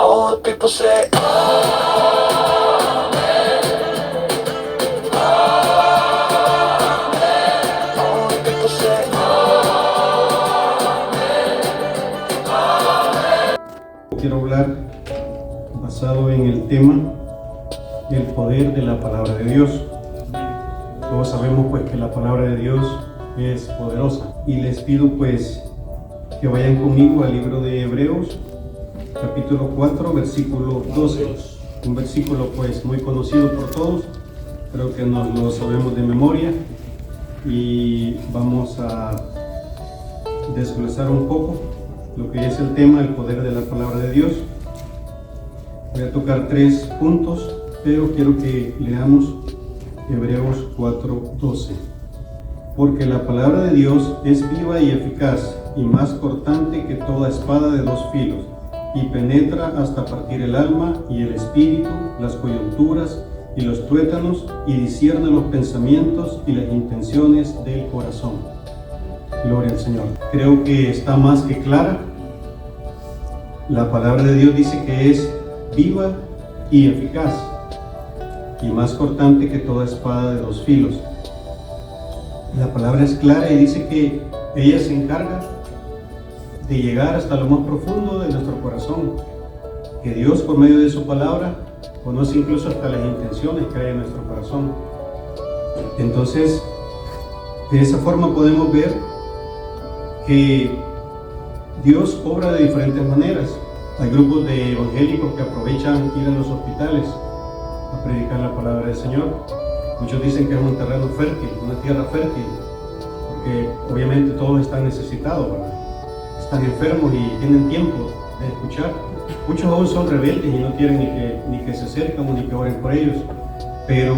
All the people say, all the people say, Quiero hablar basado en el tema el poder de la palabra de Dios. Todos sabemos pues que la palabra de Dios es poderosa y les pido pues que vayan conmigo al libro de Hebreos capítulo 4 versículo 12, un versículo pues muy conocido por todos, creo que nos lo sabemos de memoria y vamos a desglosar un poco lo que es el tema, el poder de la palabra de Dios. Voy a tocar 3 puntos, pero quiero que leamos Hebreos 4:12. Porque la palabra de Dios es viva y eficaz y más cortante que toda espada de 2 filos, y penetra hasta partir el alma y el espíritu, las coyunturas y los tuétanos, y discierne los pensamientos y las intenciones del corazón. Gloria al Señor. Creo que está más que clara. La palabra de Dios dice que es viva y eficaz y más cortante que toda espada de 2 filos. La palabra es clara y dice que ella se encarga de llegar hasta lo más profundo de nuestro corazón, que Dios por medio de su palabra conoce incluso hasta las intenciones que hay en nuestro corazón. Entonces, de esa forma podemos ver que Dios obra de diferentes maneras. Hay grupos de evangélicos que aprovechan ir a los hospitales a predicar la palabra del Señor. Muchos dicen que es un terreno fértil, una tierra fértil, porque obviamente todos están necesitados, ¿verdad? Están enfermos y tienen tiempo de escuchar. Muchos aún son rebeldes y no quieren ni que se acerquen o ni que oren por ellos. Pero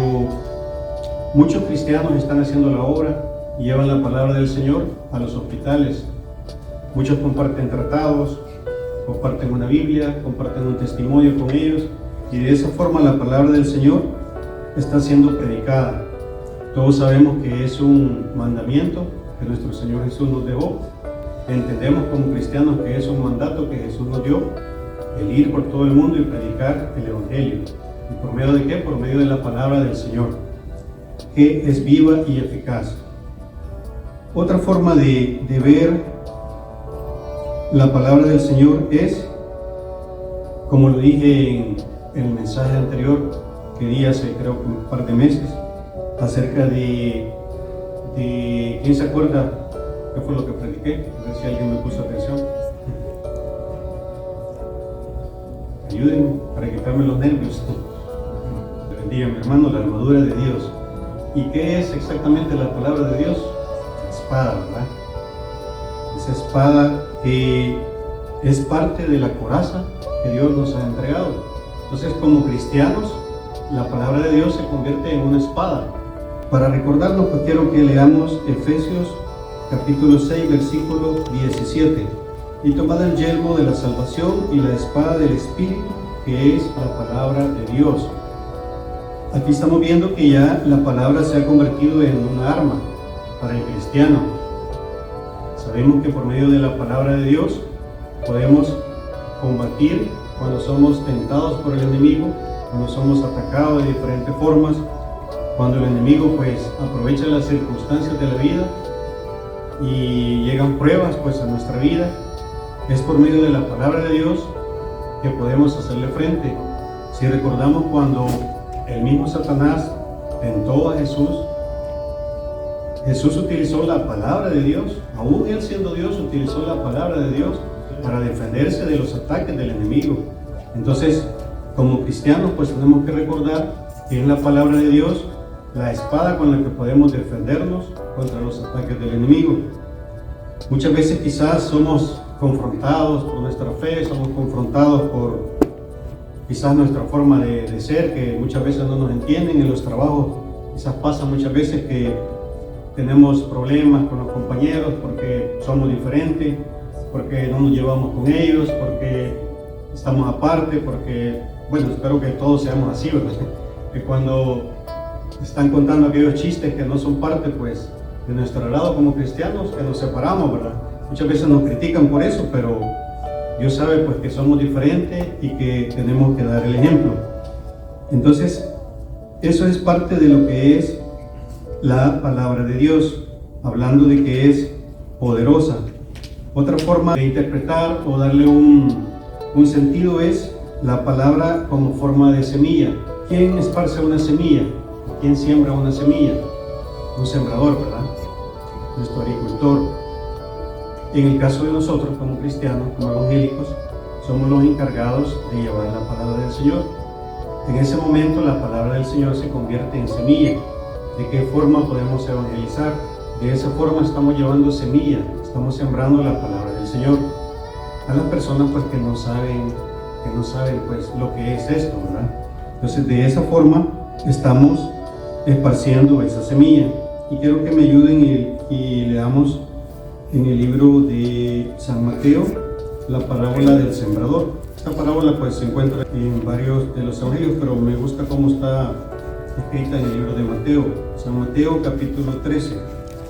muchos cristianos están haciendo la obra y llevan la palabra del Señor a los hospitales. Muchos comparten tratados, comparten una Biblia, comparten un testimonio con ellos, y de esa forma la palabra del Señor está siendo predicada. Todos sabemos que es un mandamiento que nuestro Señor Jesús nos dejó. Entendemos como cristianos que es un mandato que Jesús nos dio, el ir por todo el mundo y predicar el Evangelio. ¿Y por medio de qué? Por medio de la palabra del Señor, que es viva y eficaz. Otra forma de ver la palabra del Señor es, como lo dije en el mensaje anterior que di hace creo que un par de meses, acerca de ¿quién se acuerda qué fue lo que prediqué? A ver si alguien me puso atención. Ayúdenme para quitarme los nervios. Bendiga mi hermano, la armadura de Dios. ¿Y qué es exactamente la palabra de Dios? Espada, ¿verdad? Esa espada que es parte de la coraza que Dios nos ha entregado. Entonces, como cristianos, la palabra de Dios se convierte en una espada. Para recordarnos, pues quiero que leamos Efesios capítulo 6, versículo 17. Y tomad el yelmo de la salvación y la espada del Espíritu, que es la palabra de Dios. Aquí estamos viendo que ya la palabra se ha convertido en una arma para el cristiano. Sabemos que por medio de la palabra de Dios podemos combatir cuando somos tentados por el enemigo, cuando somos atacados de diferentes formas, cuando el enemigo pues aprovecha las circunstancias de la vida y llegan pruebas pues a nuestra vida. Es por medio de la palabra de Dios que podemos hacerle frente. Si recordamos cuando el mismo Satanás tentó a Jesús, Jesús utilizó la palabra de Dios, aún él siendo Dios utilizó la palabra de Dios para defenderse de los ataques del enemigo. Entonces, como cristianos pues tenemos que recordar que es la palabra de Dios la espada con la que podemos defendernos contra los ataques del enemigo. Muchas veces quizás somos confrontados por nuestra fe, somos confrontados por quizás nuestra forma de ser, que muchas veces no nos entienden en los trabajos. Quizás pasa muchas veces que tenemos problemas con los compañeros porque somos diferentes, porque no nos llevamos con ellos, porque estamos aparte, porque, bueno, espero que todos seamos así, ¿verdad? Que cuando están contando aquellos chistes que no son parte, pues, de nuestro lado como cristianos, que nos separamos, ¿verdad? Muchas veces nos critican por eso, pero Dios sabe pues que somos diferentes y que tenemos que dar el ejemplo. Entonces, eso es parte de lo que es la palabra de Dios, hablando de que es poderosa. Otra forma de interpretar o darle un sentido es la palabra como forma de semilla. ¿Quién esparce una semilla? ¿Quién siembra una semilla? Un sembrador, ¿verdad? Nuestro agricultor. En el caso de nosotros como cristianos, como evangélicos, somos los encargados de llevar la palabra del Señor. En ese momento la palabra del Señor se convierte en semilla. ¿De qué forma podemos evangelizar? De esa forma estamos llevando semilla, estamos sembrando la palabra del Señor a las personas pues que no saben pues lo que es esto, ¿verdad? Entonces de esa forma estamos esparciendo esa semilla. Y quiero que me ayuden y leamos en el libro de San Mateo la parábola del sembrador. Esta parábola pues se encuentra en varios de los evangelios, pero me gusta cómo está escrita en el libro de Mateo. San Mateo capítulo 13,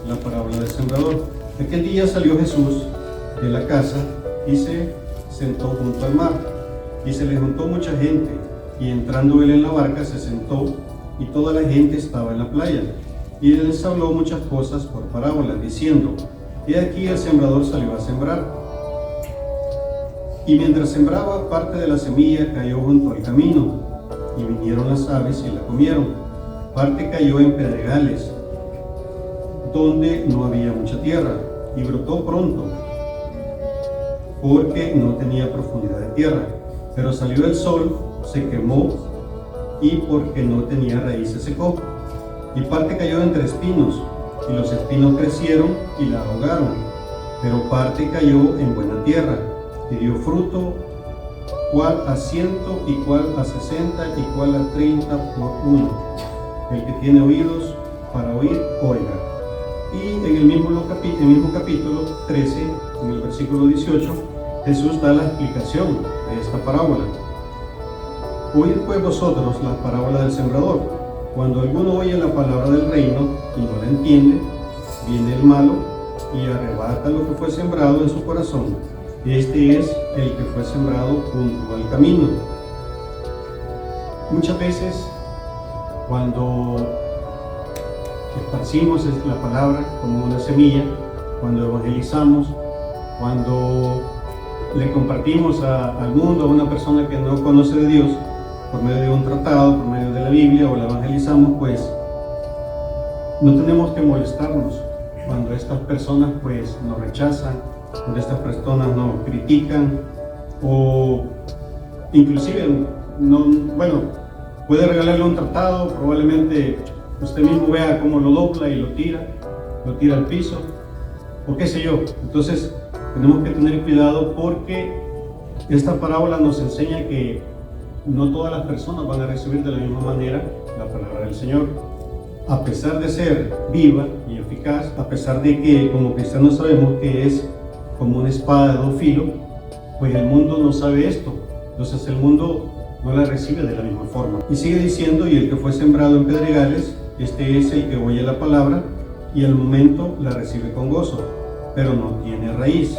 la parábola del sembrador. Aquel día salió Jesús de la casa y se sentó junto al mar, y se le juntó mucha gente, y entrando él en la barca se sentó, y toda la gente estaba en la playa, y él les habló muchas cosas por parábolas, diciendo: he aquí el sembrador salió a sembrar, y mientras sembraba, parte de la semilla cayó junto al camino, y vinieron las aves y la comieron. Parte cayó en pedregales, donde no había mucha tierra, y brotó pronto, porque no tenía profundidad de tierra. Pero salió el sol, se quemó, y porque no tenía raíz se secó. Y parte cayó entre espinos, y los espinos crecieron y la ahogaron. Pero parte cayó en buena tierra, y dio fruto, cual a 100, y cual a 60, y cual a 30 por uno. El que tiene oídos para oír, oiga. Y en el mismo capítulo 13, en el versículo 18, Jesús da la explicación de esta parábola. Oíd pues vosotros la parábola del sembrador. Cuando alguno oye la palabra del reino y no la entiende, viene el malo y arrebata lo que fue sembrado en su corazón. Este es el que fue sembrado junto al camino. Muchas veces, cuando esparcimos la palabra como una semilla, cuando evangelizamos, cuando le compartimos al mundo, a una persona que no conoce de Dios, por medio de un tratado, por medio de la Biblia, o la evangelizamos, pues no tenemos que molestarnos cuando estas personas pues nos rechazan, cuando estas personas nos critican, o inclusive puede regalarle un tratado, probablemente usted mismo vea cómo lo dobla y lo tira al piso, o qué sé yo. Entonces tenemos que tener cuidado, porque esta parábola nos enseña que no todas las personas van a recibir de la misma manera la palabra del Señor. A pesar de ser viva y eficaz, a pesar de que como cristianos sabemos que es como una espada de dos filos, pues el mundo no sabe esto. Entonces el mundo no la recibe de la misma forma. Y sigue diciendo: y el que fue sembrado en pedregales, este es el que oye la palabra y al momento la recibe con gozo, pero no tiene raíz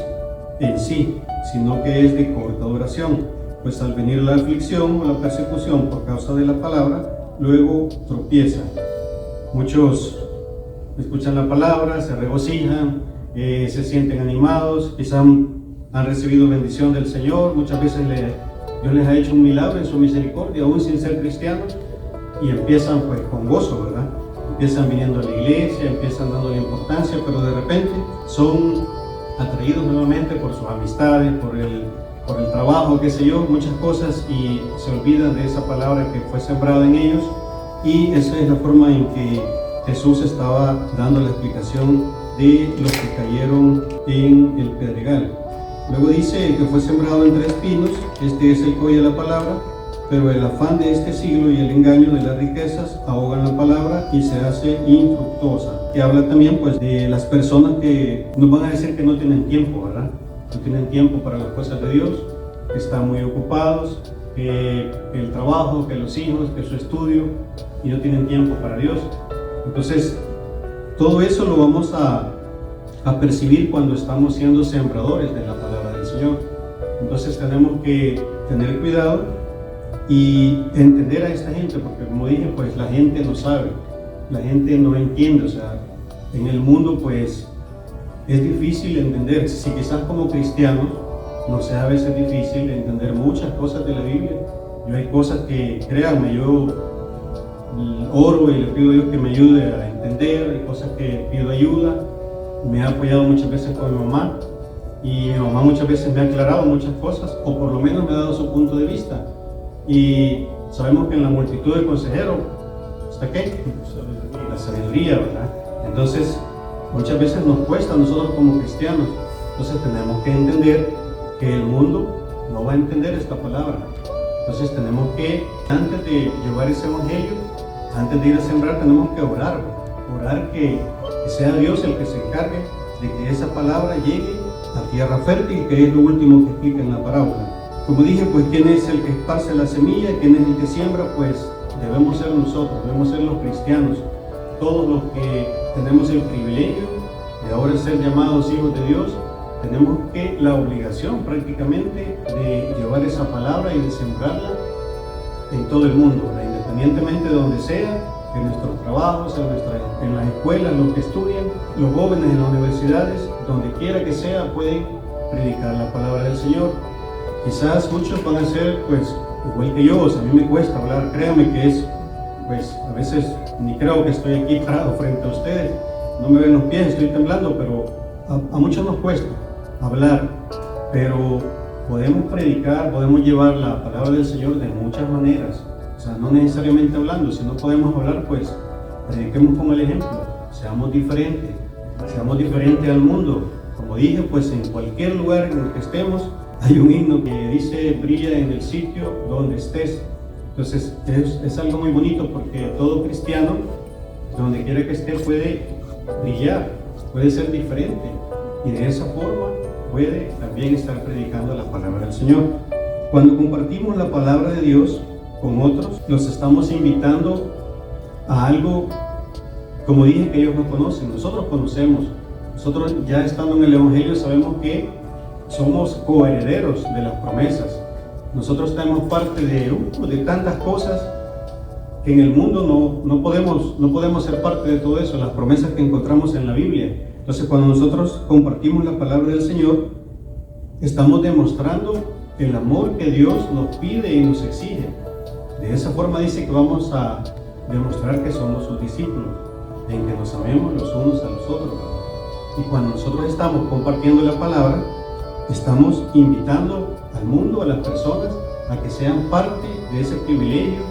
en sí, sino que es de corta duración. Pues al venir la aflicción o la persecución por causa de la palabra, luego tropiezan. Muchos escuchan la palabra, se regocijan, se sienten animados, quizás han recibido bendición del Señor, muchas veces Dios les ha hecho un milagro en su misericordia, aún sin ser cristianos, y empiezan pues con gozo, ¿verdad? Empiezan viniendo a la iglesia, empiezan dándole importancia, pero de repente son atraídos nuevamente por sus amistades, por el trabajo, qué sé yo, muchas cosas, y se olvidan de esa palabra que fue sembrada en ellos. Y esa es la forma en que Jesús estaba dando la explicación de los que cayeron en el pedregal. Luego dice: el que fue sembrado entre espinos, este es el que oye la palabra, pero el afán de este siglo y el engaño de las riquezas ahogan la palabra y se hace infructuosa. Que habla también pues de las personas que nos van a decir que no tienen tiempo, ¿verdad? No tienen tiempo para las cosas de Dios, que están muy ocupados, que el trabajo, que los hijos, que su estudio, y no tienen tiempo para Dios. Entonces, todo eso lo vamos a percibir cuando estamos siendo sembradores de la palabra del Señor. Entonces tenemos que tener cuidado y entender a esta gente, porque como dije, pues la gente no sabe, la gente no entiende, o sea, en el mundo pues es difícil entender. Si quizás como cristianos nos sea a veces difícil entender muchas cosas de la Biblia. Yo hay cosas que, créanme, yo oro y le pido a Dios que me ayude a entender, hay cosas que pido ayuda. Me ha apoyado muchas veces con mi mamá y mi mamá muchas veces me ha aclarado muchas cosas, o por lo menos me ha dado su punto de vista. Y sabemos que en la multitud de consejeros está ¿qué? La sabiduría, ¿verdad? Entonces muchas veces nos cuesta a nosotros como cristianos. Entonces tenemos que entender que el mundo no va a entender esta palabra. Entonces tenemos que, antes de llevar ese evangelio, antes de ir a sembrar, tenemos que orar que sea Dios el que se encargue de que esa palabra llegue a tierra fértil, que es lo último que explica en la parábola. Como dije, pues quién es el que esparce la semilla, quién es el que siembra, pues debemos ser nosotros, debemos ser los cristianos, todos los que tenemos el privilegio de ahora ser llamados hijos de Dios. Tenemos la obligación prácticamente de llevar esa palabra y de sembrarla en todo el mundo, independientemente de donde sea, en nuestros trabajos, en las escuelas, los que estudian, los jóvenes en las universidades, donde quiera que sea, pueden predicar la palabra del Señor. Quizás muchos van a ser, pues, igual que yo, o sea, a mí me cuesta hablar, créanme que es, pues, a veces ni creo que estoy aquí parado frente a ustedes, no me ven los pies, estoy temblando, pero a muchos nos cuesta hablar, pero podemos predicar, podemos llevar la palabra del Señor de muchas maneras. O sea, no necesariamente hablando. Si no podemos hablar, pues prediquemos con el ejemplo, seamos diferentes al mundo. Como dije, pues en cualquier lugar en el que estemos, hay un himno que dice: brilla en el sitio donde estés. Entonces es algo muy bonito, porque todo cristiano, donde quiera que esté, puede brillar, puede ser diferente, y de esa forma puede también estar predicando la palabra del Señor. Cuando compartimos la palabra de Dios con otros, los estamos invitando a algo, como dije, que ellos no conocen. Nosotros conocemos, nosotros ya estando en el Evangelio sabemos que somos coherederos de las promesas. Nosotros tenemos parte de tantas cosas que en el mundo no podemos ser parte de todo eso, las promesas que encontramos en la Biblia. Entonces, cuando nosotros compartimos la palabra del Señor, estamos demostrando el amor que Dios nos pide y nos exige. De esa forma dice que vamos a demostrar que somos sus discípulos, en que nos amemos los unos a los otros. Y cuando nosotros estamos compartiendo la palabra, estamos invitando al mundo, a las personas, a que sean parte de ese privilegio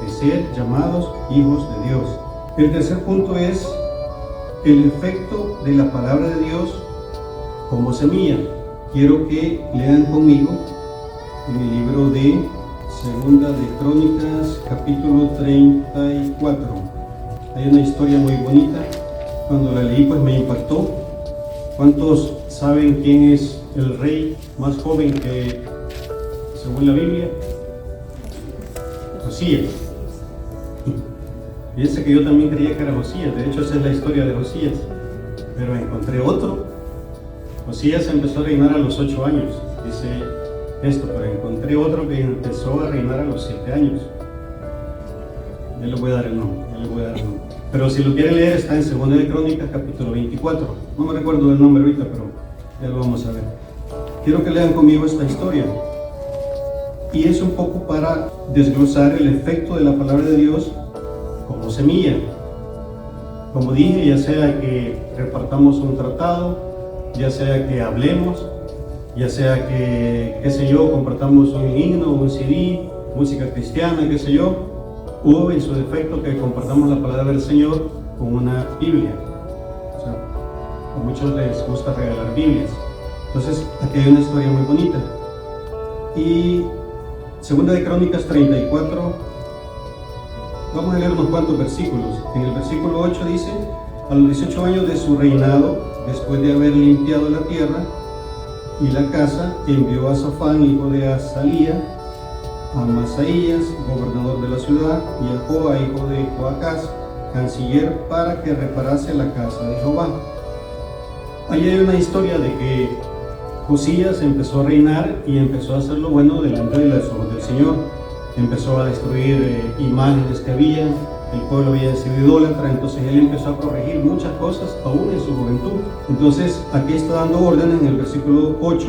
de ser llamados hijos de Dios. El tercer punto es el efecto de la palabra de Dios como semilla. Quiero que lean conmigo en el libro de Segunda de Crónicas, capítulo 34. Hay una historia muy bonita. Cuando la leí, pues me impactó. ¿Cuántos saben quién es el rey más joven que, según la Biblia? Josías. Fíjense que yo también creía que era Josías. De hecho, esa es la historia de Josías. Pero encontré otro. Josías empezó a reinar a los 8 años. Dice esto, pero encontré otro que empezó a reinar a los 7 años. Ya le voy a dar el nombre, Pero si lo quieren leer, está en Segunda de Crónicas, capítulo 24. No me recuerdo del nombre ahorita, pero ya lo vamos a ver. Quiero que lean conmigo esta historia. Y es un poco para desglosar el efecto de la palabra de Dios como semilla. Como dije, ya sea que repartamos un tratado, ya sea que hablemos, ya sea que, qué sé yo, compartamos un himno, un CD, música cristiana, qué sé yo, o en su defecto que compartamos la palabra del Señor con una Biblia. O sea, a muchos les gusta regalar Biblias. Entonces, aquí hay una historia muy bonita. Y Segunda de Crónicas 34, vamos a leer unos cuantos versículos. En el versículo 8 dice: a los 18 años de su reinado, después de haber limpiado la tierra y la casa, envió a Safán, hijo de Azalía, a Masaías, gobernador de la ciudad, y a Joa, hijo de Joacás, canciller, para que reparase la casa de Jehová. Ahí hay una historia de que Josías empezó a reinar y empezó a hacer lo bueno delante de los ojos del Señor. Empezó a destruir imágenes que había, el pueblo había sido idólatra, entonces él empezó a corregir muchas cosas aún en su juventud. Entonces aquí está dando órdenes en el versículo 8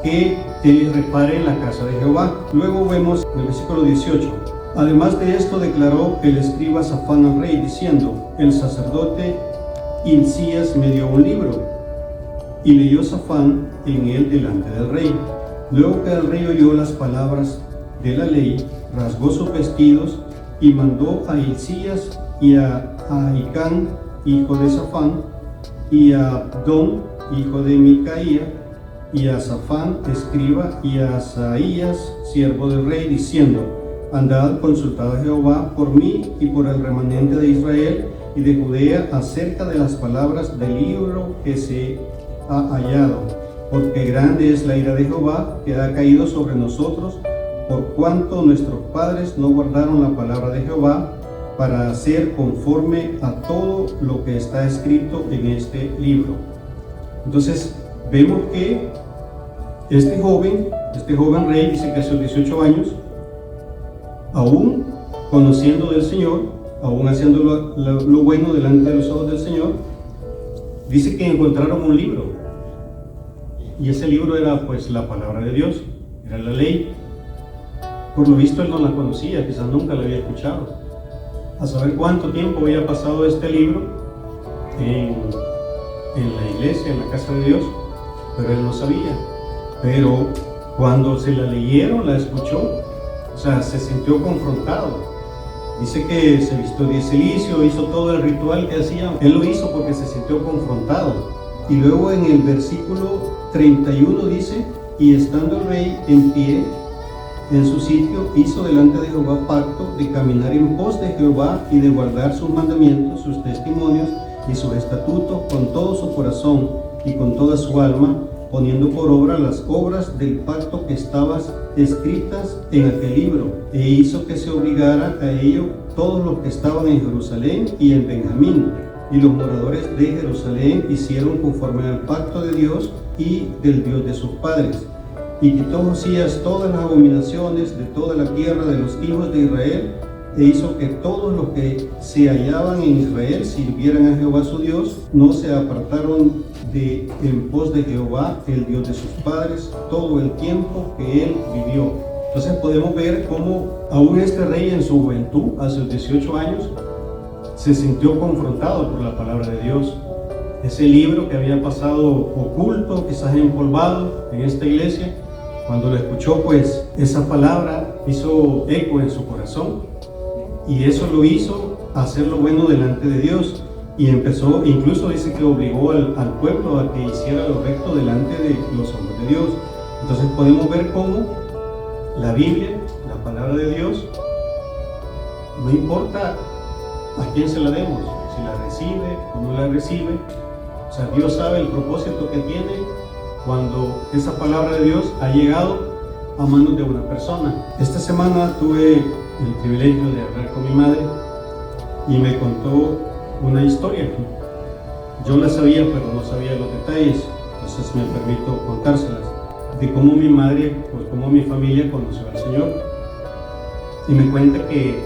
que él repare en la casa de Jehová. Luego vemos en el versículo 18: además de esto declaró el escriba Safán al rey diciendo: el sacerdote Hilcías me dio un libro. Y leyó Safán en él delante del rey. Luego que el rey oyó las palabras de la ley, rasgó sus vestidos y mandó a Hilcías y a Ahicán, hijo de Safán, y a Abdón, hijo de Micaía, y a Safán, escriba, y a Asaías, siervo del rey, diciendo: andad, consultad a Jehová por mí y por el remanente de Israel y de Judea acerca de las palabras del libro que se ha hallado, porque grande es la ira de Jehová que ha caído sobre nosotros, por cuanto nuestros padres no guardaron la palabra de Jehová para hacer conforme a todo lo que está escrito en este libro. Entonces vemos que este joven rey, dice que a sus 18 años, aún conociendo del Señor, aún haciendo lo bueno delante de los ojos del Señor, dice que encontraron un libro. Y ese libro era pues la palabra de Dios, era la ley. Por lo visto él no la conocía, quizás nunca la había escuchado. A saber cuánto tiempo había pasado este libro en la iglesia, en la casa de Dios, pero él no sabía. Pero cuando se la leyeron, la escuchó, o sea, se sintió confrontado. Dice que se vistió de cilicio, hizo todo el ritual que hacían. Él lo hizo porque se sintió confrontado. Y luego en el versículo 31 dice: y estando el rey en pie en su sitio, hizo delante de Jehová pacto de caminar en pos de Jehová y de guardar sus mandamientos, sus testimonios y sus estatutos con todo su corazón y con toda su alma, poniendo por obra las obras del pacto que estaban escritas en aquel libro, e hizo que se obligara a ello todos los que estaban en Jerusalén y en Benjamín. Y los moradores de Jerusalén hicieron conforme al pacto de Dios y del Dios de sus padres. Y quitó Josías todas las abominaciones de toda la tierra de los hijos de Israel, e hizo que todos los que se hallaban en Israel sirvieran a Jehová su Dios, no se apartaron de en pos de Jehová, el Dios de sus padres, todo el tiempo que él vivió. Entonces podemos ver cómo aún este rey en su juventud, a sus 18 años, se sintió confrontado por la palabra de Dios. Ese libro que había pasado oculto, quizás empolvado en esta iglesia, cuando lo escuchó, pues esa palabra hizo eco en su corazón, y eso lo hizo hacer lo bueno delante de Dios, y empezó, incluso dice que obligó al pueblo a que hiciera lo recto delante de los ojos de Dios. Entonces podemos ver cómo la Biblia, la palabra de Dios, no importa a quién se la demos, si la recibe o no la recibe, o sea, Dios sabe el propósito que tiene cuando esa palabra de Dios ha llegado a manos de una persona. Esta semana tuve el privilegio de hablar con mi madre y me contó una historia. Yo la sabía, pero no sabía los detalles, entonces me permito contárselas, de cómo mi madre, pues cómo mi familia conoció al Señor. Y me cuenta que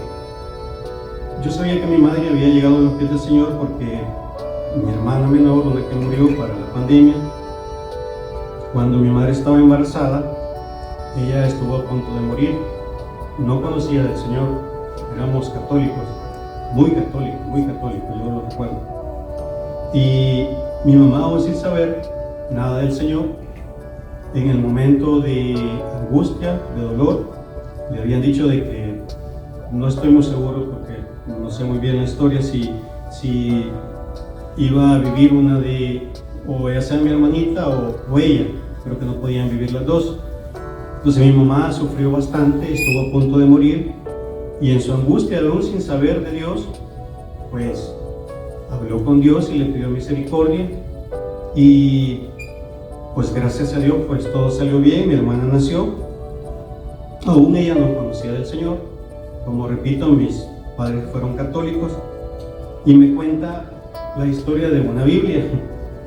yo sabía que mi madre había llegado a los pies del Señor porque mi hermana menor, una que murió para la pandemia, cuando mi madre estaba embarazada, ella estuvo a punto de morir. No conocía del Señor, éramos católicos, muy católicos, yo lo recuerdo. Y mi mamá, aún sin saber nada del Señor, en el momento de angustia, de dolor, le habían dicho de que, no estoy muy seguro porque no sé muy bien la historia, si iba a vivir una de, o ya sea mi hermanita o ella, creo que no podían vivir las dos. Entonces mi mamá sufrió bastante, estuvo a punto de morir, y en su angustia, aún sin saber de Dios, pues habló con Dios y le pidió misericordia, y pues gracias a Dios pues todo salió bien. Mi hermana nació, aún ella no conocía del Señor. Como repito, mis padres fueron católicos, y me cuenta la historia de una Biblia.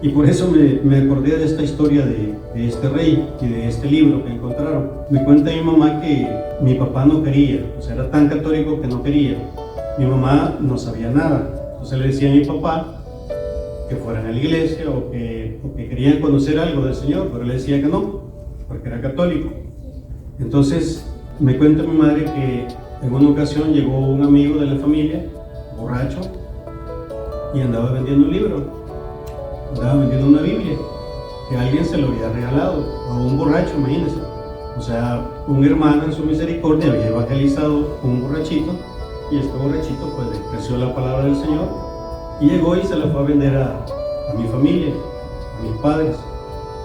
Y por eso me acordé de esta historia de este rey y de este libro que encontraron. Me cuenta mi mamá que mi papá no quería, o sea, era tan católico que no quería. Mi mamá no sabía nada. Entonces le decía a mi papá que fueran a la iglesia o que querían conocer algo del Señor, pero él decía que no, porque era católico. Entonces me cuenta mi madre que en una ocasión llegó un amigo de la familia, borracho, y andaba vendiendo un libro. Andaba vendiendo una Biblia que alguien se lo había regalado a un borracho, imagínense. O sea, un hermano en su misericordia había evangelizado a un borrachito y este borrachito pues despreció la palabra del Señor y llegó y se la fue a vender a mi familia, a mis padres.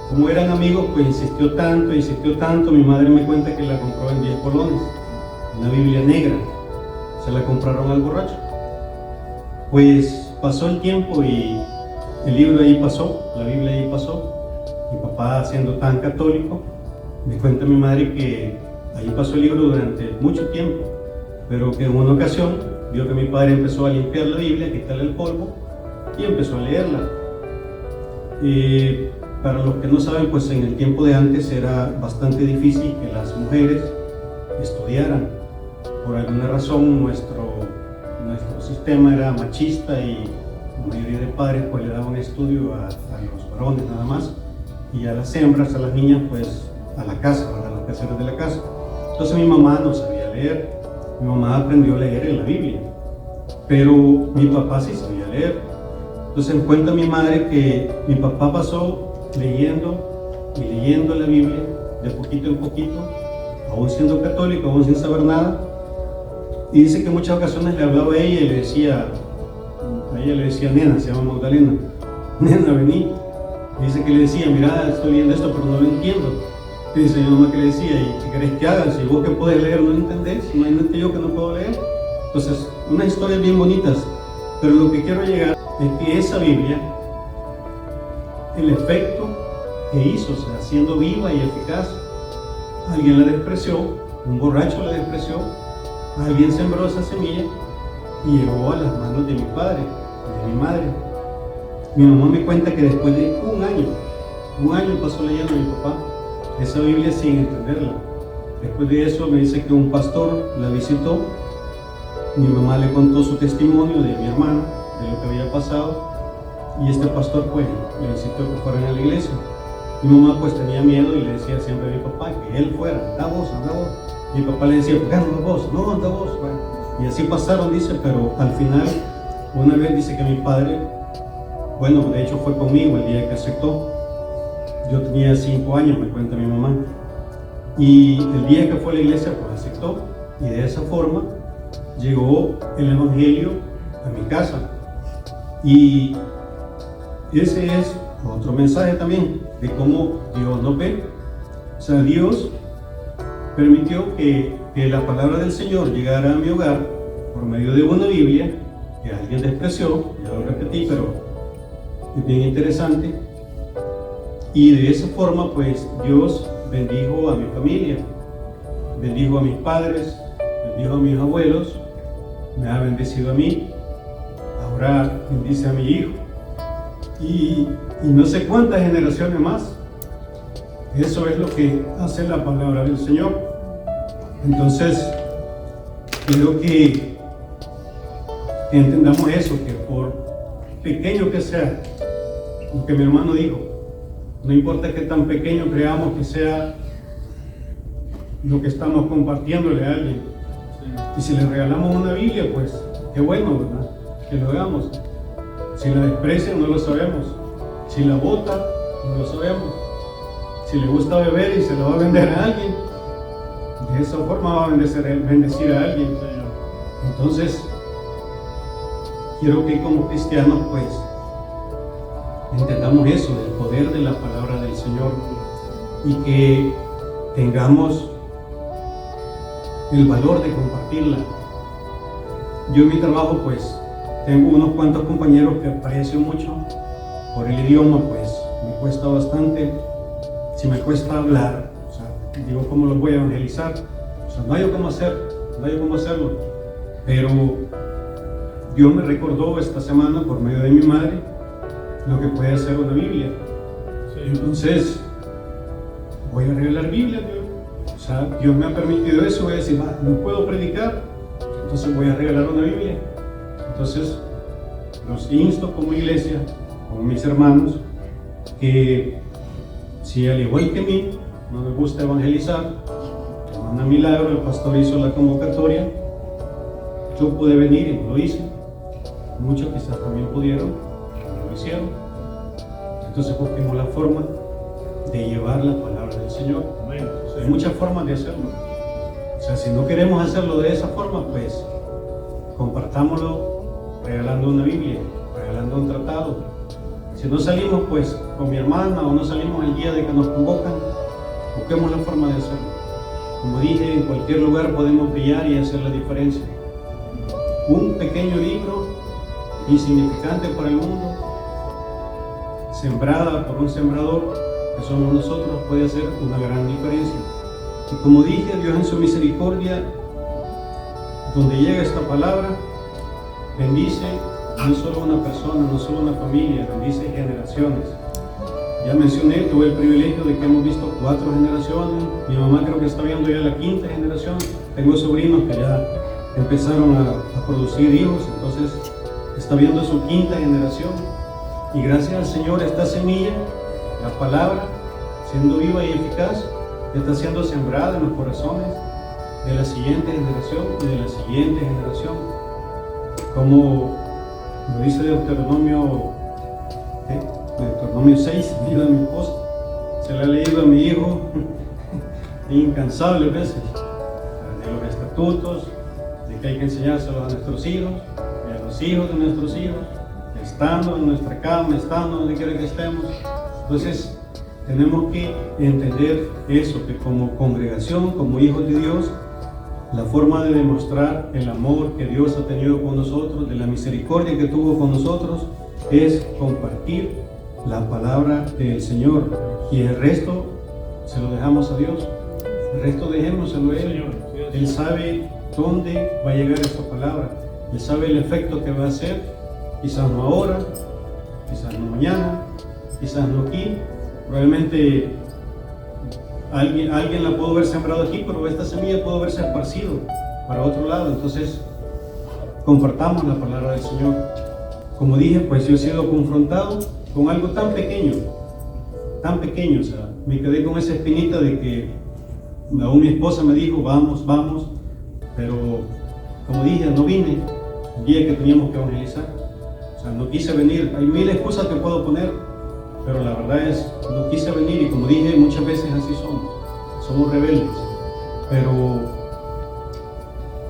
Como eran amigos, pues insistió tanto. Mi madre me cuenta que la compró en 10 colones, una Biblia negra. Se la compraron al borracho. Pues pasó el tiempo y el libro ahí pasó, la Biblia ahí pasó. Mi papá, siendo tan católico, me cuenta mi madre que ahí pasó el libro durante mucho tiempo, pero que en una ocasión vio que mi padre empezó a limpiar la Biblia, a quitarle el polvo y empezó a leerla. Para los que no saben, pues en el tiempo de antes era bastante difícil que las mujeres estudiaran. Por alguna razón nuestro sistema era machista y la mayoría de padres pues le daban estudio a los varones nada más y a las hembras, a las niñas pues a la casa, a los quehaceres de la casa. Entonces mi mamá no sabía leer, mi mamá aprendió a leer en la Biblia, pero mi papá sí sabía leer. Entonces cuenta mi madre que mi papá pasó leyendo y leyendo la Biblia de poquito en poquito, aún siendo católico, aún sin saber nada, y dice que en muchas ocasiones le hablaba a ella y le decía, nena, se llama Magdalena, nena, vení. Dice que le decía, mira, estoy leyendo esto, pero no lo entiendo. Y dice mi mamá que le decía, ¿y qué querés que haga? Si vos que podés leer no lo entendés, imagínate yo que no puedo leer. Entonces, unas historias bien bonitas, pero lo que quiero llegar es que esa Biblia, el efecto que hizo, o sea, siendo viva y eficaz, alguien la despreció, un borracho la despreció, alguien sembró esa semilla y llegó a las manos de mi padre, de mi madre. Mi mamá me cuenta que después de un año pasó leyendo a mi papá esa Biblia sin entenderla. Después de eso me dice que un pastor la visitó, mi mamá le contó su testimonio de mi hermana, de lo que había pasado, y este pastor pues le incitó que fueran a la iglesia. Mi mamá pues tenía miedo y le decía siempre a mi papá que él fuera, anda vos. Mi papá le decía, ¿por qué no vos? No, anda vos. Bueno, y así pasaron, dice, pero al final, una vez dice que mi padre, bueno, de hecho fue conmigo el día que aceptó. Yo tenía 5 años, me cuenta mi mamá. Y el día que fue a la iglesia, pues aceptó. Y de esa forma llegó el evangelio a mi casa. Y ese es otro mensaje también de cómo Dios nos ve. O sea, Dios permitió que la palabra del Señor llegara a mi hogar por medio de una Biblia que alguien despreció, ya lo repetí, pero es bien interesante. Y de esa forma, pues, Dios bendijo a mi familia, bendijo a mis padres, bendijo a mis abuelos, me ha bendecido a mí, ahora bendice a mi hijo. Y no sé cuántas generaciones más. Eso es lo que hace la palabra del Señor. Entonces, quiero que entendamos eso, que por pequeño que sea, lo que mi hermano dijo, no importa qué tan pequeño creamos que sea lo que estamos compartiéndole a alguien. Y si le regalamos una Biblia, pues qué bueno, ¿verdad? Que lo hagamos. Si la desprecian, no lo sabemos. Si la bota, no lo sabemos. Si le gusta beber y se lo va a vender a alguien, de esa forma va a bendecir a alguien. Entonces, quiero que como cristianos, pues, entendamos eso, el poder de la palabra del Señor, y que tengamos el valor de compartirla. Yo en mi trabajo, pues, tengo unos cuantos compañeros que aprecio mucho. Por el idioma, pues, me cuesta bastante. Si me cuesta hablar, o sea, digo, ¿cómo los voy a evangelizar? O sea, no hay cómo hacerlo. Pero Dios me recordó esta semana, por medio de mi madre, lo que puede hacer una Biblia. Entonces, voy a regalar Biblia, Dios. O sea, Dios me ha permitido eso. Voy a decir, no puedo predicar, entonces voy a regalar una Biblia. Entonces, los insto como iglesia, como mis hermanos, que si al igual que mí no les gusta evangelizar, un milagro, el pastor hizo la convocatoria, yo pude venir y lo hice. Muchos quizás también pudieron, no lo hicieron. Entonces busquemos la forma de llevar la palabra del Señor. Hay muchas formas de hacerlo. O sea, si no queremos hacerlo de esa forma, pues compartámoslo regalando una Biblia, regalando un tratado. Si no salimos pues con mi hermana o no salimos el día de que nos convocan, busquemos la forma de hacerlo. Como dije, en cualquier lugar podemos brillar y hacer la diferencia. Un pequeño libro, insignificante para el mundo, sembrada por un sembrador, que somos nosotros, puede hacer una gran diferencia. Y como dije, Dios en su misericordia, donde llega esta palabra, bendice no solo una persona, no solo una familia, bendice generaciones. Ya mencioné, tuve el privilegio de que hemos visto 4 generaciones. Mi mamá creo que está viendo ya la 5ª generación. Tengo sobrinos que ya empezaron a producir hijos, entonces está viendo su 5ª generación. Y gracias al Señor, esta semilla, la palabra, siendo viva y eficaz, está siendo sembrada en los corazones de la siguiente generación y de la siguiente generación. Como lo dice Deuteronomio 6, leído a mi esposa, se la ha leído a mi hijo incansables veces, de los estatutos, de que hay que enseñárselos a nuestros hijos y a los hijos de nuestros hijos, estando en nuestra cama, estando donde quiera que estemos. Entonces tenemos que entender eso, que como congregación, como hijos de Dios, la forma de demostrar el amor que Dios ha tenido con nosotros, de la misericordia que tuvo con nosotros, es compartir la palabra del Señor, y el resto se lo dejamos a Dios. El resto dejémoselo a Él. Él sabe dónde va a llegar esta palabra. Él sabe el efecto que va a hacer. Quizás no ahora, quizás no mañana, quizás no aquí. Probablemente alguien la pudo haber sembrado aquí, pero esta semilla pudo haberse esparcido para otro lado. Entonces, compartamos la palabra del Señor. Como dije, pues yo he sido confrontado con algo tan pequeño, o sea, me quedé con esa espinita de que aún mi esposa me dijo, vamos, pero como dije, no vine el día que teníamos que evangelizar. O sea, no quise venir. Hay 1000 excusas que puedo poner, pero la verdad es, no quise venir, y como dije, muchas veces así somos rebeldes. Pero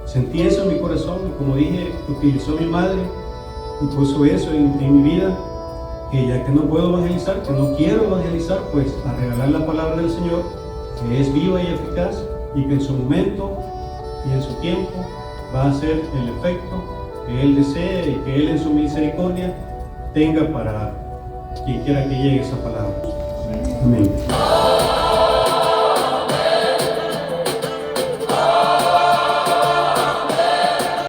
sentí eso en mi corazón, y como dije, utilizó mi madre y puso eso en mi vida, que ya que no puedo evangelizar, que no quiero evangelizar, pues a regalar la palabra del Señor, que es viva y eficaz, y que en su momento y en su tiempo va a hacer el efecto que Él desea y que Él en su misericordia tenga para quien quiera que llegue esa palabra. Amén.